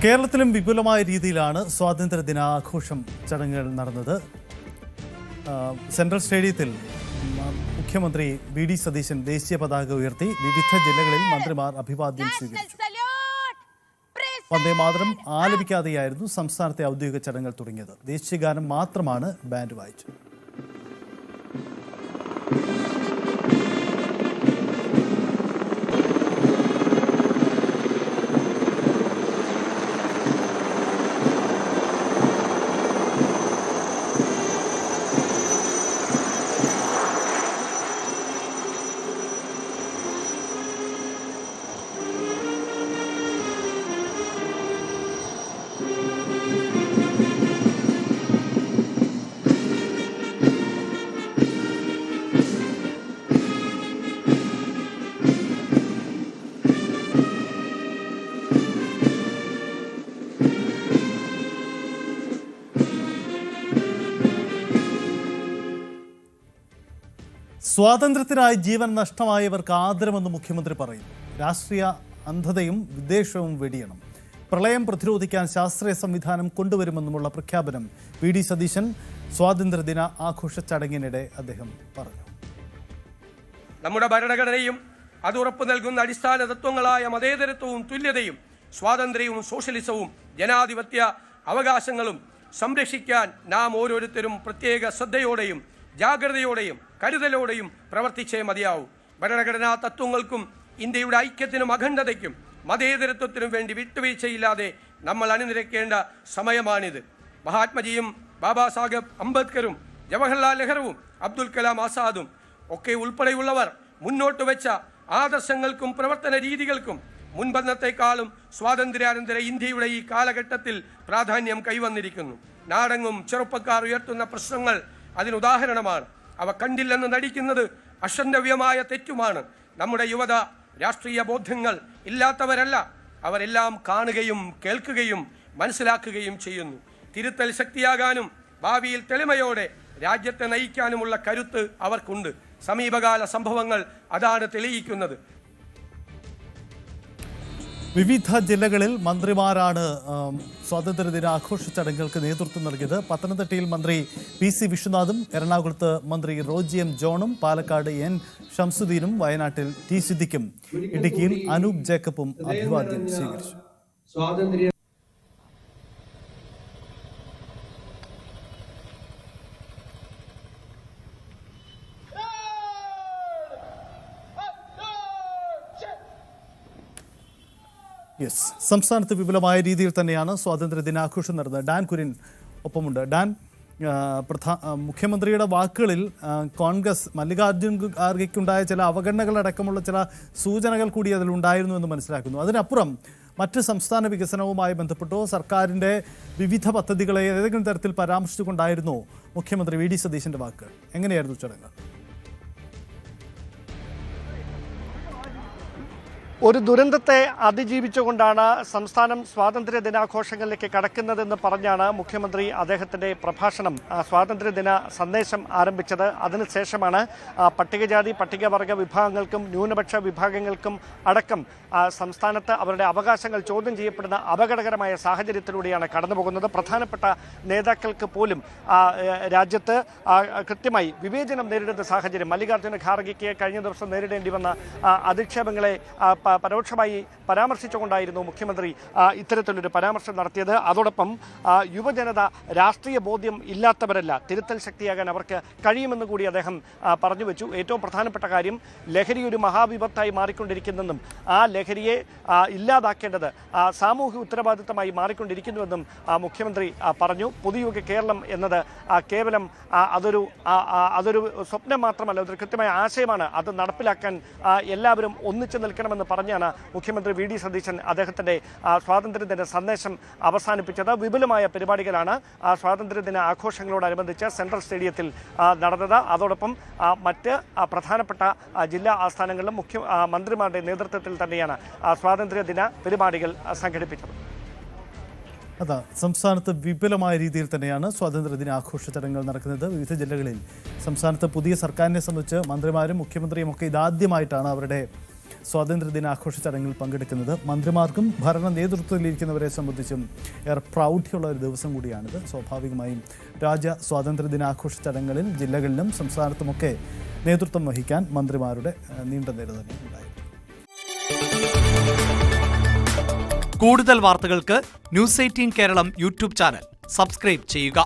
കേരളത്തിലും വിപുലമായ രീതിയിലാണ് സ്വാതന്ത്ര്യദിനാഘോഷം ചടങ്ങുകൾ നടന്നത്. സെൻട്രൽ സ്റ്റേഡിയത്തിൽ മുഖ്യമന്ത്രി വി.ഡി. സതീശൻ ദേശീയ പതാക ഉയർത്തി. വിവിധ ജില്ലകളിൽ മന്ത്രിമാർ അഭിവാദ്യം സ്വീകരിച്ചു. വന്ദേമാതരം ആലപിക്കാതെയായിരുന്നു സംസ്ഥാനത്തെ ഔദ്യോഗിക ചടങ്ങുകൾ തുടങ്ങിയത്. ദേശീയഗാനം മാത്രമാണ് ബാൻഡ് വായിച്ചത്. സ്വാതന്ത്ര്യത്തിനായി ജീവൻ നഷ്ടമായവർക്ക് ആദരമെന്ന് മുഖ്യമന്ത്രി പറയുന്നു. രാഷ്ട്രീയ അന്ധതയും വിദ്വേഷവും വെടിയണം. പ്രളയം പ്രതിരോധിക്കാൻ ശാസ്ത്രീയ സംവിധാനം കൊണ്ടുവരുമെന്നുമുള്ള പ്രഖ്യാപനം വി.ഡി. സതീശൻ സ്വാതന്ത്ര്യദിന ആഘോഷ ചടങ്ങിനിടെ അദ്ദേഹം പറഞ്ഞു. നമ്മുടെ ഭരണഘടനയും അത് ഉറപ്പു നൽകുന്ന അടിസ്ഥാന തത്വങ്ങളായ മതേതരത്വവും തുല്യതയും സ്വാതന്ത്ര്യവും സോഷ്യലിസവും ജനാധിപത്യ അവകാശങ്ങളും സംരക്ഷിക്കാൻ നാം ഓരോരുത്തരും പ്രത്യേക ശ്രദ്ധയോടെയും ജാഗ്രതയോടെയും കരുതലോടെയും പ്രവർത്തിച്ചേ മതിയാവൂ. ഭരണഘടനാ തത്വങ്ങൾക്കും ഇന്ത്യയുടെ ഐക്യത്തിനും അഖണ്ഡതയ്ക്കും മതേതരത്വത്തിനും വേണ്ടി വിട്ടുവീഴ്ചയില്ലാതെ നമ്മൾ അണിനിരക്കേണ്ട സമയമാണിത്. മഹാത്മജിയും ബാബാ സാഹേബ് അംബേദ്കറും ജവഹർലാൽ നെഹ്റുവും അബ്ദുൽ കലാം ആസാദും ഒക്കെ ഉൾപ്പെടെയുള്ളവർ മുന്നോട്ട് വെച്ച ആദർശങ്ങൾക്കും പ്രവർത്തന രീതികൾക്കും മുൻപന്നത്തെക്കാളും സ്വാതന്ത്ര്യാനന്തര ഇന്ത്യയുടെ ഈ കാലഘട്ടത്തിൽ പ്രാധാന്യം കൈവന്നിരിക്കുന്നു. നാടെങ്ങും ചെറുപ്പക്കാർ ഉയർത്തുന്ന പ്രശ്നങ്ങൾ അതിനുദാഹരണമാണ്. അവ കണ്ടില്ലെന്ന് നടിക്കുന്നത് അക്ഷന്തവ്യമായ തെറ്റുമാണ്. നമ്മുടെ യുവത രാഷ്ട്രീയ ബോധ്യങ്ങൾ ഇല്ലാത്തവരല്ല. അവരെല്ലാം കാണുകയും കേൾക്കുകയും മനസ്സിലാക്കുകയും ചെയ്യുന്നു. തിരുത്തൽ ശക്തിയാകാനും ഭാവിയിൽ തെളിമയോടെ രാജ്യത്തെ നയിക്കാനുമുള്ള കരുത്ത് അവർക്കുണ്ട്. സമീപകാല സംഭവങ്ങൾ അതാണ് തെളിയിക്കുന്നത്. വിവിധ ജില്ലകളിൽ മന്ത്രിമാരാണ് സ്വാതന്ത്ര്യദിനാഘോഷ ചടങ്ങുകൾക്ക് നേതൃത്വം നൽകിയത്. പത്തനംതിട്ടയിൽ മന്ത്രി പി.സി. വിശ്വനാഥും എറണാകുളത്ത് മന്ത്രി റോജി എം. ജോണും പാലക്കാട് എൻ. ഷംസുദ്ദീനും വയനാട്ടിൽ ടി. സിദ്ദിഖും ഇടുക്കിയിൽ അനൂപ് ജേക്കബും അഭിവാദ്യം സ്വീകരിച്ചു. സംസ്ഥാനത്ത് വിപുലമായ രീതിയിൽ തന്നെയാണ് സ്വാതന്ത്ര്യദിനാഘോഷം നടന്നത്. ഡാൻ കുര്യൻ ഒപ്പമുണ്ട്. ഡാൻ, മുഖ്യമന്ത്രിയുടെ വാക്കുകളിൽ കോൺഗ്രസ് മല്ലികാർജ്ജുൻ ഖാർഗെക്കുണ്ടായ ചില അവഗണനകളടക്കമുള്ള ചില സൂചനകൾ കൂടി അതിലുണ്ടായിരുന്നു എന്ന് മനസ്സിലാക്കുന്നു. അതിനപ്പുറം മറ്റ് സംസ്ഥാന വികസനവുമായി ബന്ധപ്പെട്ടോ സർക്കാരിൻ്റെ വിവിധ പദ്ധതികളെ ഏതെങ്കിലും തരത്തിൽ പരാമർശിച്ചുകൊണ്ടായിരുന്നോ മുഖ്യമന്ത്രി വി.ഡി. സതീശൻ്റെ വാക്കുകൾ? എങ്ങനെയായിരുന്നു ചടങ്ങ്? ഒരു ദുരന്തത്തെ അതിജീവിച്ചുകൊണ്ടാണ് സംസ്ഥാനം സ്വാതന്ത്ര്യ ദിനാഘോഷങ്ങളിലേക്ക് കടക്കുന്നതെന്ന് പറഞ്ഞാണ് മുഖ്യമന്ത്രി അദ്ദേഹത്തിൻ്റെ പ്രഭാഷണം സ്വാതന്ത്ര്യദിന സന്ദേശം ആരംഭിച്ചത്. അതിനുശേഷമാണ് പട്ടികജാതി പട്ടികവർഗ വിഭാഗങ്ങൾക്കും ന്യൂനപക്ഷ വിഭാഗങ്ങൾക്കും അടക്കം സംസ്ഥാനത്ത് അവരുടെ അവകാശങ്ങൾ ചോദ്യം ചെയ്യപ്പെടുന്ന അപകടകരമായ സാഹചര്യത്തിലൂടെയാണ് കടന്നുപോകുന്നത്. പ്രധാനപ്പെട്ട നേതാക്കൾക്ക് പോലും രാജ്യത്ത് കൃത്യമായി വിവേചനം നേരിടുന്ന സാഹചര്യം, മല്ലികാർജ്ജുന ഖാർഗെക്ക് കഴിഞ്ഞ ദിവസം നേരിടേണ്ടി വന്ന അധിക്ഷേപങ്ങളെ പരോക്ഷമായി പരാമർശിച്ചുകൊണ്ടായിരുന്നു മുഖ്യമന്ത്രി ഇത്തരത്തിലൊരു പരാമർശം നടത്തിയത്. അതോടൊപ്പം യുവജനത രാഷ്ട്രീയ ബോധ്യം ഇല്ലാത്തവരല്ല, തിരുത്തൽ ശക്തിയാകാൻ അവർക്ക് കഴിയുമെന്ന് കൂടി അദ്ദേഹം പറഞ്ഞു വെച്ചു. ഏറ്റവും പ്രധാനപ്പെട്ട കാര്യം, ലഹരി ഒരു മഹാവിപത്തായി മാറിക്കൊണ്ടിരിക്കുന്നെന്നും ആ ലഹരിയെ ഇല്ലാതാക്കേണ്ടത് സാമൂഹിക ഉത്തരവാദിത്തമായി മാറിക്കൊണ്ടിരിക്കുന്നുവെന്നും മുഖ്യമന്ത്രി പറഞ്ഞു. പുതുയുഗ കേരളം എന്നത് കേവലം അതൊരു സ്വപ്നം മാത്രമല്ല, അതൊരു കൃത്യമായ ആശയമാണ്. അത് നടപ്പിലാക്കാൻ എല്ലാവരും ഒന്നിച്ചു നിൽക്കണമെന്ന് പറഞ്ഞാണ് മുഖ്യമന്ത്രി വി.ഡി. സതീശൻ അദ്ദേഹത്തിൻ്റെ സ്വാതന്ത്ര്യദിന സന്ദേശം അവസാനിപ്പിച്ചത്. വിപുലമായ പരിപാടികളാണ് സ്വാതന്ത്ര്യദിന ആഘോഷങ്ങളോടനുബന്ധിച്ച് സെൻട്രൽ സ്റ്റേഡിയത്തിൽ നടന്നത്. അതോടൊപ്പം മറ്റ് പ്രധാനപ്പെട്ട ജില്ലാ ആസ്ഥാനങ്ങളിലും മന്ത്രിമാരുടെ നേതൃത്വത്തിൽ തന്നെയാണ് സ്വാതന്ത്ര്യദിന പരിപാടികൾ സംഘടിപ്പിച്ചത്. അതാ, സംസ്ഥാനത്ത് വിപുലമായ രീതിയിൽ തന്നെയാണ് സ്വാതന്ത്ര്യദിനാഘോഷ ചടങ്ങുകൾ നടക്കുന്നത്. വിവിധ ജില്ലകളിൽ സംസ്ഥാനത്ത് പുതിയ സർക്കാരിനെ സംബന്ധിച്ച് മന്ത്രിമാരും മുഖ്യമന്ത്രിയും ഒക്കെ ഇതാദ്യമായിട്ടാണ് അവരുടെ സ്വാതന്ത്ര്യദിനാഘോഷ ചടങ്ങിൽ പങ്കെടുക്കുന്നത്. മന്ത്രിമാർക്കും ഭരണ നേതൃത്വത്തിലിരിക്കുന്നവരെ സംബന്ധിച്ചും ഏറെ പ്രൗഢിയുള്ള ഒരു ദിവസം കൂടിയാണിത്. സ്വാഭാവികമായും സ്വാതന്ത്ര്യദിനാഘോഷ ചടങ്ങുകളിൽ ജില്ലകളിലും സംസ്ഥാനത്തുമൊക്കെ നേതൃത്വം വഹിക്കാൻ മന്ത്രിമാരുടെ നീണ്ട നിര തന്നെ ഉണ്ടായിരുന്നു. കൂടുതൽ വാർത്തകൾക്ക് news 18 Keralam YouTube channel subscribe ചെയ്യുക.